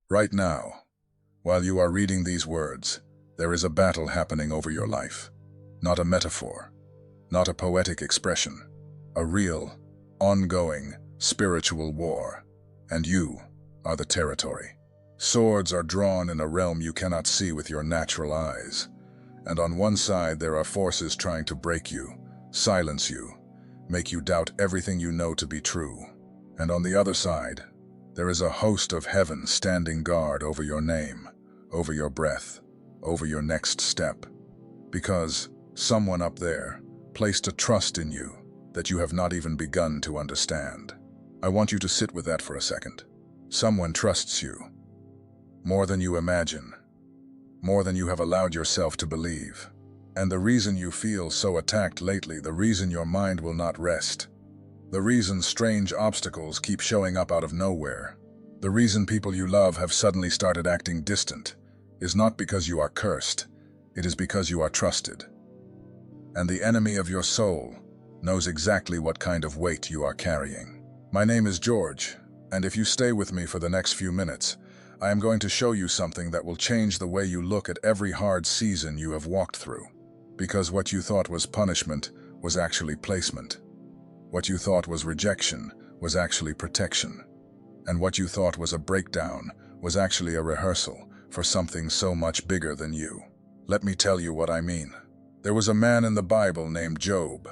Right now, while you are reading these words, there is a battle happening over your life. Not a metaphor, not a poetic expression, a real, ongoing, spiritual war. And you are the territory. Swords are drawn in a realm you cannot see with your natural eyes. And on one side there are forces trying to break you, silence you, make you doubt everything you know to be true. And on the other side, there is a host of heaven standing guard over your name, over your breath, over your next step. Because someone up there placed a trust in you that you have not even begun to understand. I want you to sit with that for a second. Someone trusts you, more than you imagine, more than you have allowed yourself to believe. And the reason you feel so attacked lately, the reason your mind will not rest, the reason strange obstacles keep showing up out of nowhere, the reason people you love have suddenly started acting distant, is not because you are cursed, it is because you are trusted. And the enemy of your soul knows exactly what kind of weight you are carrying. My name is George, and if you stay with me for the next few minutes, I am going to show you something that will change the way you look at every hard season you have walked through. Because what you thought was punishment was actually placement. What you thought was rejection was actually protection. And what you thought was a breakdown was actually a rehearsal for something so much bigger than you. Let me tell you what I mean. There was a man in the Bible named Job.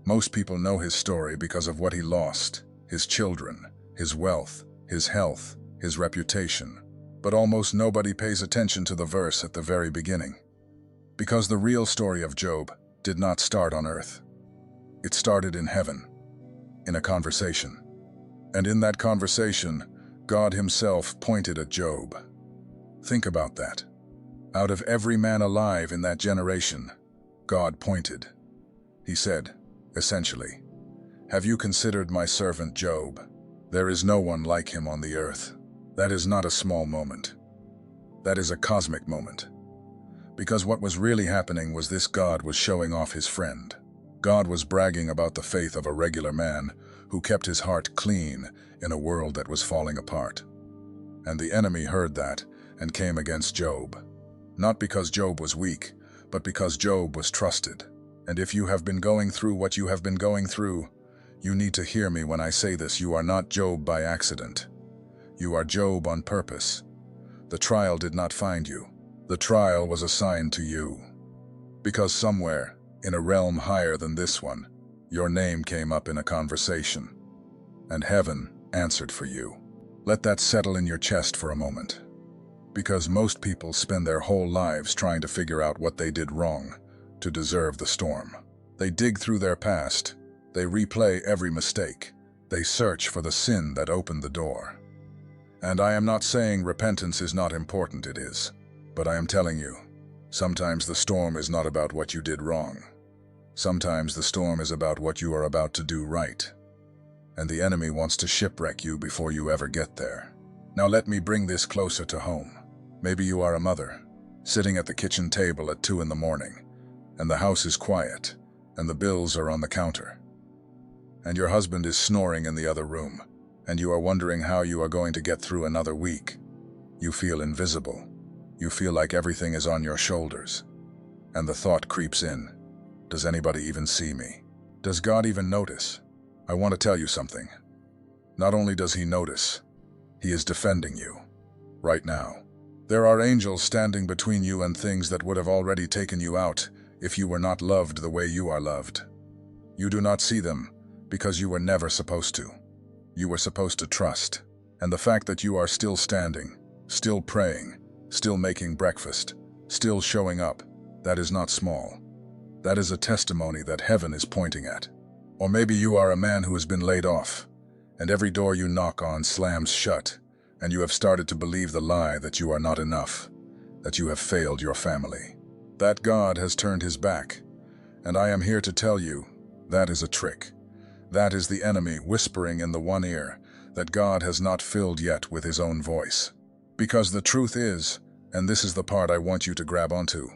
Most people know his story because of what he lost: his children, his wealth, his health, his reputation. But almost nobody pays attention to the verse at the very beginning. Because the real story of Job did not start on earth. It started in heaven, in a conversation. And in that conversation, God himself pointed at Job. Think about that. Out of every man alive in that generation, God pointed. He said, essentially, "Have you considered my servant Job? There is no one like him on the earth." That is not a small moment. That is a cosmic moment. Because what was really happening was this: God was showing off his friend. God was bragging about the faith of a regular man who kept his heart clean in a world that was falling apart. And the enemy heard that and came against Job. Not because Job was weak, but because Job was trusted. And if you have been going through what you have been going through, you need to hear me when I say this: you are not Job by accident. You are Job on purpose. The trial did not find you. The trial was assigned to you. Because somewhere, in a realm higher than this one, your name came up in a conversation. And heaven answered for you. Let that settle in your chest for a moment. Because most people spend their whole lives trying to figure out what they did wrong to deserve the storm. They dig through their past. They replay every mistake. They search for the sin that opened the door. And I am not saying repentance is not important, it is. But I am telling you, sometimes the storm is not about what you did wrong. Sometimes the storm is about what you are about to do right. And the enemy wants to shipwreck you before you ever get there. Now let me bring this closer to home. Maybe you are a mother, sitting at the kitchen table at 2 in the morning, and the house is quiet, and the bills are on the counter. And your husband is snoring in the other room, and you are wondering how you are going to get through another week. You feel invisible. You feel like everything is on your shoulders. And the thought creeps in: does anybody even see me? Does God even notice? I want to tell you something. Not only does he notice, he is defending you. Right now. There are angels standing between you and things that would have already taken you out if you were not loved the way you are loved. You do not see them because you were never supposed to. You were supposed to trust. And the fact that you are still standing, still praying, still making breakfast, still showing up, that is not small. That is a testimony that heaven is pointing at. Or maybe you are a man who has been laid off, and every door you knock on slams shut, and you have started to believe the lie that you are not enough, that you have failed your family. That God has turned his back, and I am here to tell you, that is a trick. That is the enemy whispering in the one ear that God has not filled yet with his own voice. Because the truth is, and this is the part I want you to grab onto,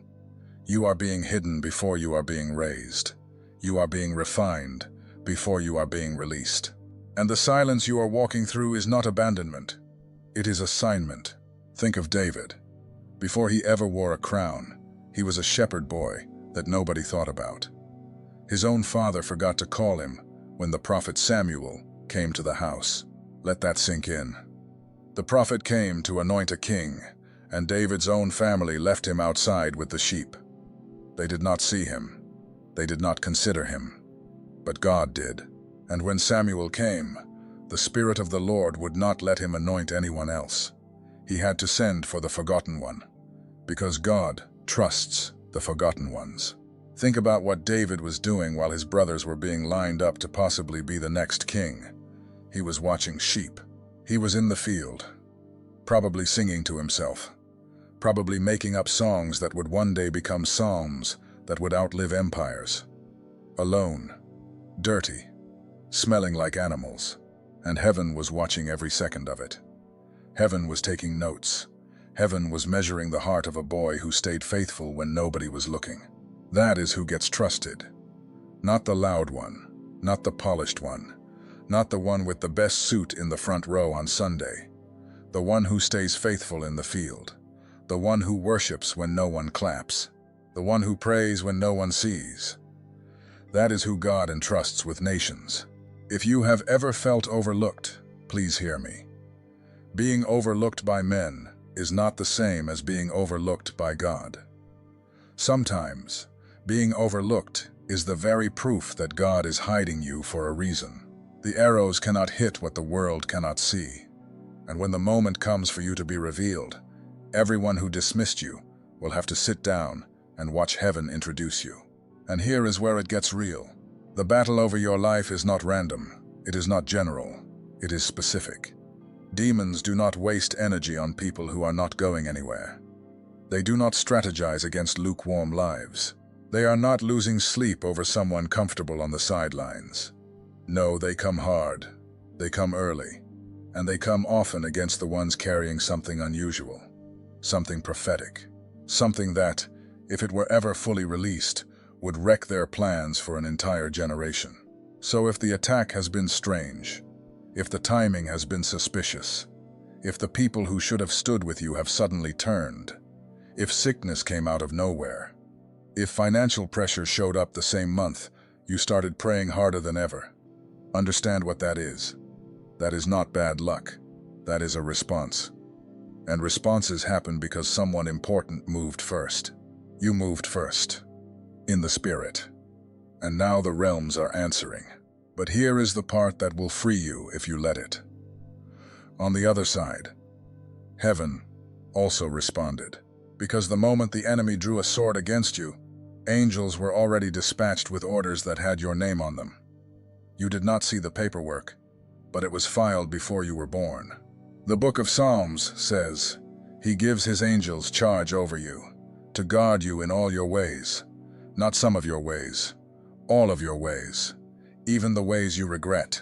you are being hidden before you are being raised. You are being refined before you are being released. And the silence you are walking through is not abandonment. It is assignment. Think of David. Before he ever wore a crown, he was a shepherd boy that nobody thought about. His own father forgot to call him when the prophet Samuel came to the house. Let that sink in. The prophet came to anoint a king, and David's own family left him outside with the sheep. They did not see him. They did not consider him. But God did. And when Samuel came, the Spirit of the Lord would not let him anoint anyone else. He had to send for the forgotten one, because God trusts the forgotten ones. Think about what David was doing while his brothers were being lined up to possibly be the next king. He was watching sheep. He was in the field, probably singing to himself, probably making up songs that would one day become psalms that would outlive empires. Alone, dirty, smelling like animals, and heaven was watching every second of it. Heaven was taking notes. Heaven was measuring the heart of a boy who stayed faithful when nobody was looking. That is who gets trusted. Not the loud one, not the polished one, not the one with the best suit in the front row on Sunday. The one who stays faithful in the field. The one who worships when no one claps. The one who prays when no one sees. That is who God entrusts with nations. If you have ever felt overlooked, please hear me. Being overlooked by men is not the same as being overlooked by God. Sometimes, being overlooked is the very proof that God is hiding you for a reason. The arrows cannot hit what the world cannot see. And when the moment comes for you to be revealed, everyone who dismissed you will have to sit down and watch heaven introduce you. And here is where it gets real. The battle over your life is not random. It is not general. It is specific. Demons do not waste energy on people who are not going anywhere. They do not strategize against lukewarm lives. They are not losing sleep over someone comfortable on the sidelines. No, they come hard. They come early. And they come often against the ones carrying something unusual, something prophetic, something that, if it were ever fully released, would wreck their plans for an entire generation. So if the attack has been strange, if the timing has been suspicious, if the people who should have stood with you have suddenly turned, if sickness came out of nowhere, if financial pressure showed up the same month you started praying harder than ever, understand what that is. That is not bad luck. That is a response. And responses happen because someone important moved first. You moved first. In the spirit. And now the realms are answering. But here is the part that will free you if you let it. On the other side, heaven also responded. Because the moment the enemy drew a sword against you, angels were already dispatched with orders that had your name on them. You did not see the paperwork, but it was filed before you were born. The book of Psalms says, He gives His angels charge over you, to guard you in all your ways. Not some of your ways, all of your ways, even the ways you regret,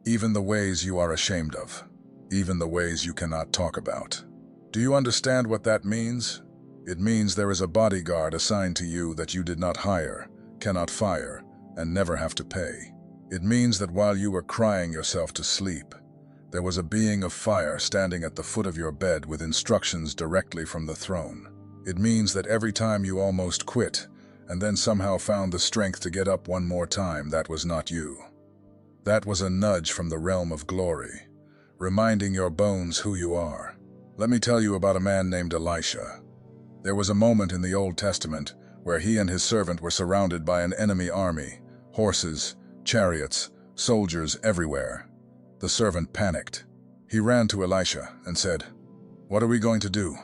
even the ways you are ashamed of, even the ways you cannot talk about. Do you understand what that means? It means there is a bodyguard assigned to you that you did not hire, cannot fire, and never have to pay. It means that while you were crying yourself to sleep, there was a being of fire standing at the foot of your bed with instructions directly from the throne. It means that every time you almost quit, and then somehow found the strength to get up one more time, that was not you. That was a nudge from the realm of glory, reminding your bones who you are. Let me tell you about a man named Elisha. There was a moment in the Old Testament where he and his servant were surrounded by an enemy army, horses, chariots, soldiers everywhere. The servant panicked. He ran to Elisha and said, "What are we going to do?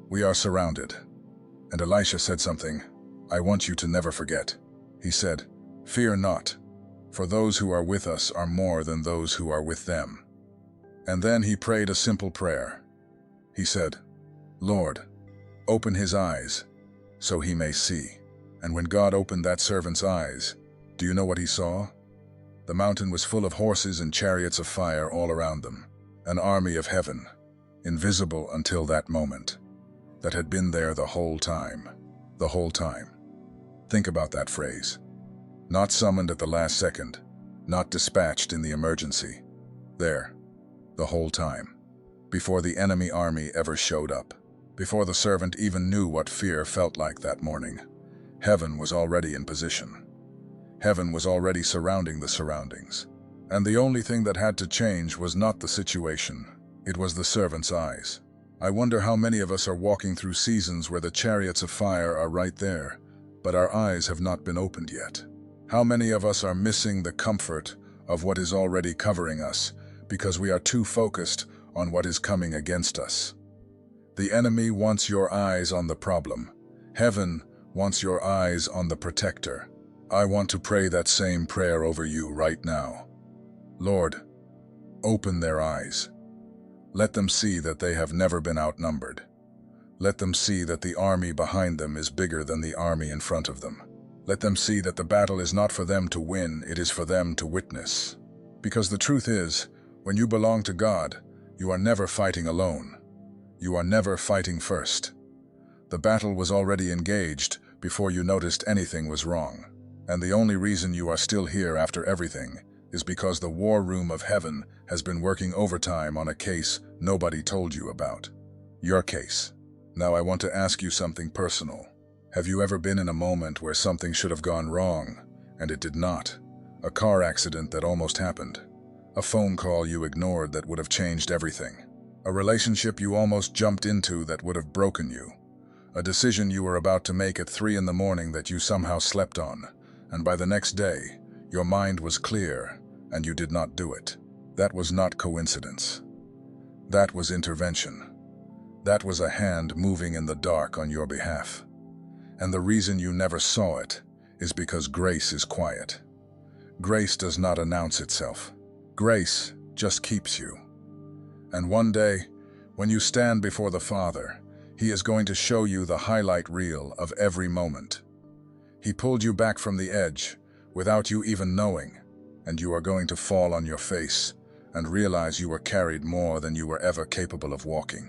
We are surrounded." And Elisha said something I want you to never forget. He said, "Fear not, for those who are with us are more than those who are with them." And then he prayed a simple prayer. He said, "Lord, open his eyes so he may see." And when God opened that servant's eyes, do you know what he saw? The mountain was full of horses and chariots of fire all around them, an army of heaven, invisible until that moment, that had been there the whole time. The whole time. Think about that phrase. Not summoned at the last second, not dispatched in the emergency. There, the whole time. before the enemy army ever showed up, before the servant even knew what fear felt like that morning. Heaven was already in position. Heaven was already surrounding the surroundings. And the only thing that had to change was not the situation, it was the servant's eyes. I wonder how many of us are walking through seasons where the chariots of fire are right there, but our eyes have not been opened yet. How many of us are missing the comfort of what is already covering us because we are too focused on what is coming against us? The enemy wants your eyes on the problem. Heaven wants your eyes on the protector. I want to pray that same prayer over you right now. Lord, open their eyes. Let them see that they have never been outnumbered. Let them see that the army behind them is bigger than the army in front of them. Let them see that the battle is not for them to win, it is for them to witness. Because the truth is, when you belong to God, you are never fighting alone. You are never fighting first. The battle was already engaged before you noticed anything was wrong. And the only reason you are still here after everything is because the war room of heaven has been working overtime on a case nobody told you about. Your case. Now I want to ask you something personal. Have you ever been in a moment where something should have gone wrong, and it did not? A car accident that almost happened. A phone call you ignored that would have changed everything. A relationship you almost jumped into that would have broken you. A decision you were about to make at 3 in the morning that you somehow slept on, and by the next day, your mind was clear, and you did not do it. That was not coincidence. That was intervention. That was a hand moving in the dark on your behalf. And the reason you never saw it is because grace is quiet. Grace does not announce itself. Grace just keeps you. And one day, when you stand before the Father, He is going to show you the highlight reel of every moment. He pulled you back from the edge without you even knowing, and you are going to fall on your face and realize you were carried more than you were ever capable of walking.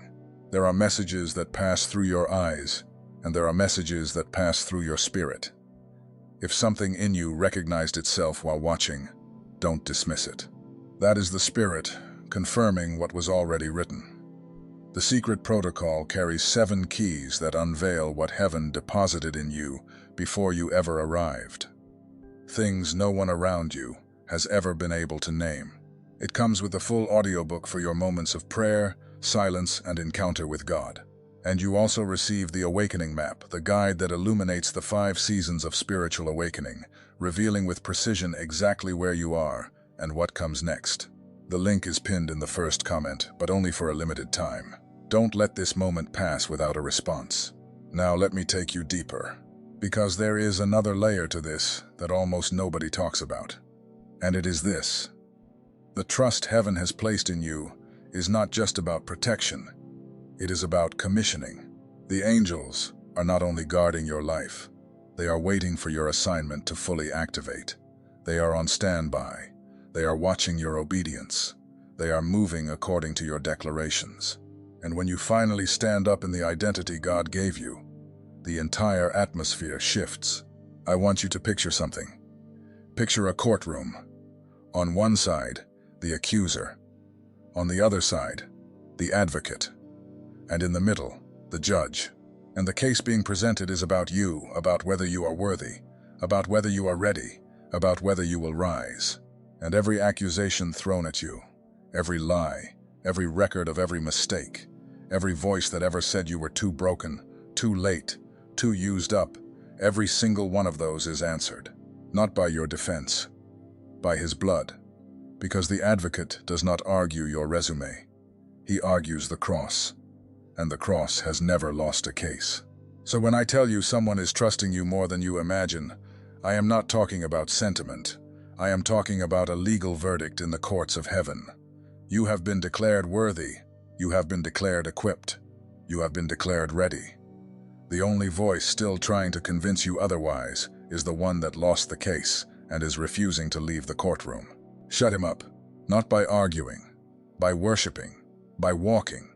There are messages that pass through your eyes, and there are messages that pass through your spirit. If something in you recognized itself while watching, don't dismiss it. That is the Spirit confirming what was already written. The secret protocol carries 7 keys that unveil what heaven deposited in you before you ever arrived. Things no one around you has ever been able to name. It comes with a full audiobook for your moments of prayer, silence, and encounter with God. And you also receive the Awakening Map, the guide that illuminates the 5 seasons of spiritual awakening, revealing with precision exactly where you are and what comes next. The link is pinned in the first comment, but only for a limited time. Don't let this moment pass without a response. Now let me take you deeper, because there is another layer to this that almost nobody talks about. And it is this. The trust heaven has placed in you is not just about protection. It is about commissioning. The angels are not only guarding your life, they are waiting for your assignment to fully activate. They are on standby. They are watching your obedience. They are moving according to your declarations. And when you finally stand up in the identity God gave you, the entire atmosphere shifts. I want you to picture something. Picture a courtroom. On one side, the accuser. On the other side, the advocate. And in the middle, the judge. And the case being presented is about you, about whether you are worthy, about whether you are ready, about whether you will rise. And every accusation thrown at you, every lie, every record of every mistake, every voice that ever said you were too broken, too late, too used up, every single one of those is answered. Not by your defense, by His blood. Because the advocate does not argue your resume. He argues the cross. And the cross has never lost a case. So when I tell you someone is trusting you more than you imagine, I am not talking about sentiment. I am talking about a legal verdict in the courts of heaven. You have been declared worthy. You have been declared equipped. You have been declared ready. The only voice still trying to convince you otherwise is the one that lost the case and is refusing to leave the courtroom. Shut him up, not by arguing, by worshiping, by walking,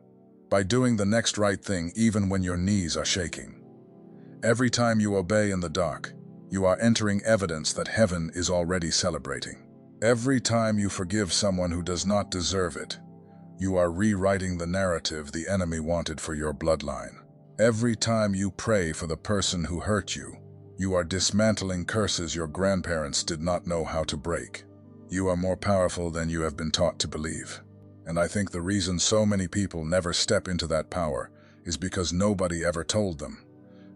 by doing the next right thing even when your knees are shaking. Every time you obey in the dark, you are entering evidence that heaven is already celebrating. Every time you forgive someone who does not deserve it, You are rewriting the narrative the enemy wanted for your bloodline. Every time you pray for the person who hurt you, you are dismantling curses your grandparents did not know how to break. You are more powerful than you have been taught to believe. And I think the reason so many people never step into that power is because nobody ever told them.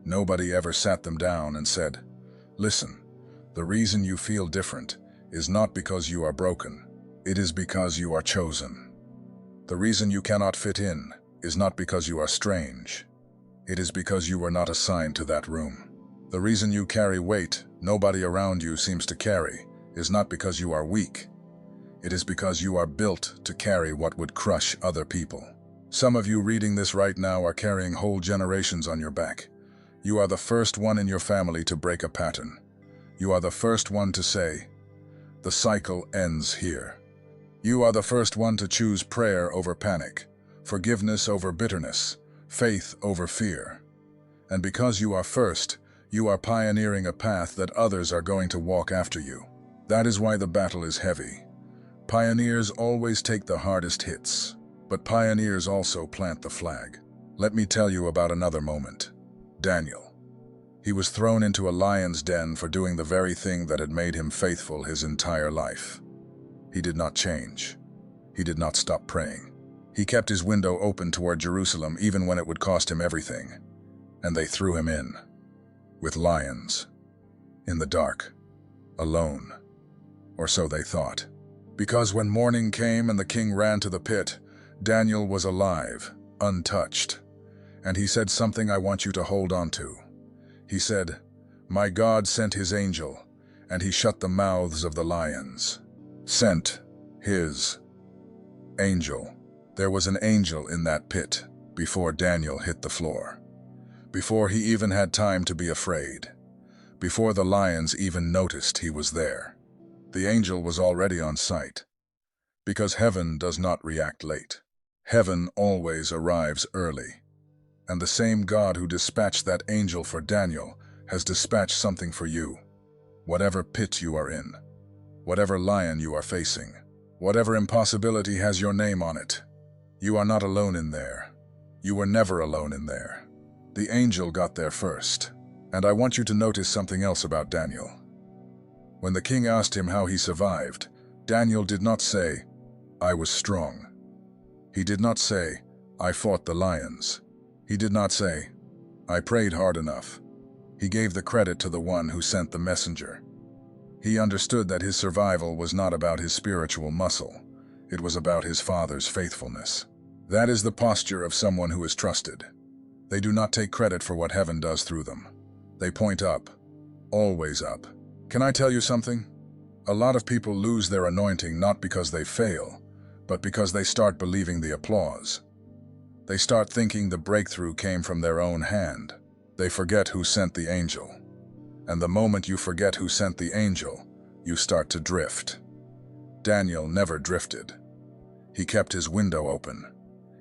Nobody ever sat them down and said, "Listen, the reason you feel different is not because you are broken. It is because you are chosen. The reason you cannot fit in is not because you are strange. It is because you were not assigned to that room. The reason you carry weight nobody around you seems to carry is not because you are weak. It is because you are built to carry what would crush other people. Some of you reading this right now are carrying whole generations on your back. You are the first one in your family to break a pattern. You are the first one to say, "The cycle ends here." You are the first one to choose prayer over panic, forgiveness over bitterness, faith over fear. And because you are first, you are pioneering a path that others are going to walk after you. That is why the battle is heavy. Pioneers always take the hardest hits, but pioneers also plant the flag. Let me tell you about another moment. Daniel. He was thrown into a lion's den for doing the very thing that had made him faithful his entire life. He did not change. He did not stop praying. He kept his window open toward Jerusalem even when it would cost him everything. And they threw him in, with lions, in the dark, alone. Or so they thought. Because when morning came and the king ran to the pit, Daniel was alive, untouched. And he said something I want you to hold on to. He said, "My God sent his angel, and he shut the mouths of the lions." Sent his angel. There was an angel in that pit before Daniel hit the floor. Before he even had time to be afraid. Before the lions even noticed he was there. The angel was already on site. Because heaven does not react late. Heaven always arrives early. And the same God who dispatched that angel for Daniel has dispatched something for you. Whatever pit you are in, whatever lion you are facing, whatever impossibility has your name on it, you are not alone in there. You were never alone in there. The angel got there first. And I want you to notice something else about Daniel. When the king asked him how he survived, Daniel did not say, "I was strong." He did not say, "I fought the lions." He did not say, "I prayed hard enough." He gave the credit to the one who sent the messenger. He understood that his survival was not about his spiritual muscle. It was about his Father's faithfulness. That is the posture of someone who is trusted. They do not take credit for what heaven does through them. They point up, always up. Can I tell you something? A lot of people lose their anointing not because they fail, but because they start believing the applause. They start thinking the breakthrough came from their own hand. They forget who sent the angel. And the moment you forget who sent the angel, you start to drift. Daniel never drifted. He kept his window open.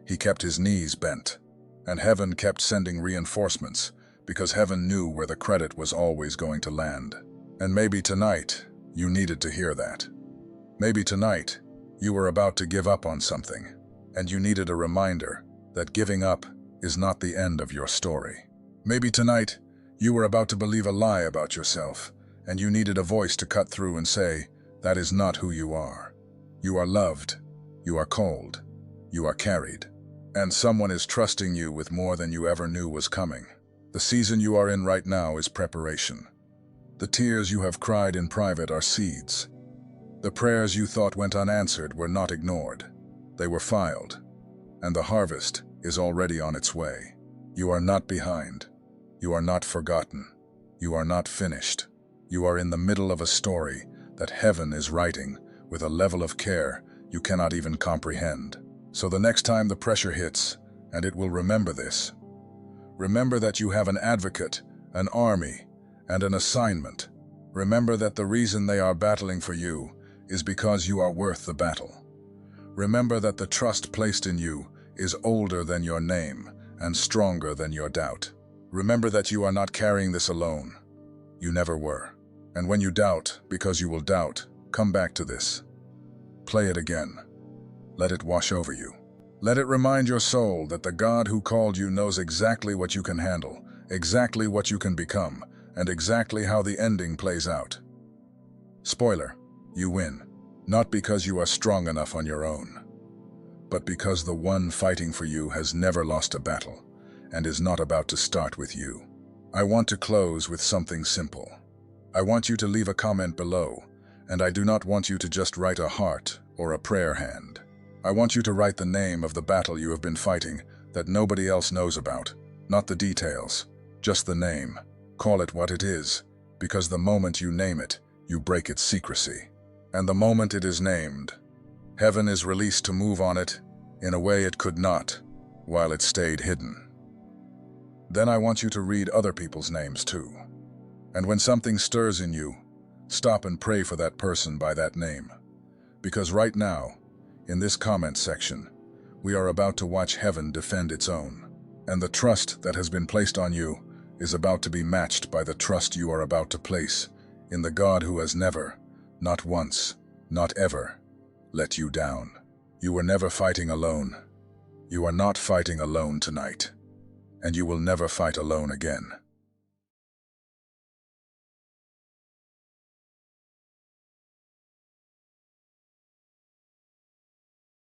He kept his knees bent. And heaven kept sending reinforcements because heaven knew where the credit was always going to land. And maybe tonight, you needed to hear that. Maybe tonight, you were about to give up on something, and you needed a reminder that giving up is not the end of your story. Maybe tonight, you were about to believe a lie about yourself, and you needed a voice to cut through and say, that is not who you are. You are loved, you are called, you are carried, and someone is trusting you with more than you ever knew was coming. The season you are in right now is preparation. The tears you have cried in private are seeds. The prayers you thought went unanswered were not ignored. They were filed. And the harvest is already on its way. You are not behind. You are not forgotten. You are not finished. You are in the middle of a story that heaven is writing with a level of care you cannot even comprehend. So the next time the pressure hits, and it will remember this, remember that you have an advocate, an army, and an assignment. Remember that the reason they are battling for you is because you are worth the battle. Remember that the trust placed in you is older than your name and stronger than your doubt. Remember that you are not carrying this alone. You never were. And when you doubt, because you will doubt, come back to this. Play it again. Let it wash over you. Let it remind your soul that the God who called you knows exactly what you can handle, exactly what you can become, and exactly how the ending plays out. Spoiler, you win, not because you are strong enough on your own, but because the one fighting for you has never lost a battle and is not about to start with you. I want to close with something simple. I want you to leave a comment below, and I do not want you to just write a heart or a prayer hand. I want you to write the name of the battle you have been fighting that nobody else knows about, not the details, just the name. Call it what it is, because the moment you name it, you break its secrecy. And the moment it is named, heaven is released to move on it in a way it could not, while it stayed hidden. Then I want you to read other people's names too. And when something stirs in you, stop and pray for that person by that name. Because right now, in this comment section, we are about to watch heaven defend its own. And the trust that has been placed on you is about to be matched by the trust you are about to place in the God who has never, not once, not ever, let you down. You were never fighting alone. You are not fighting alone tonight. And you will never fight alone again.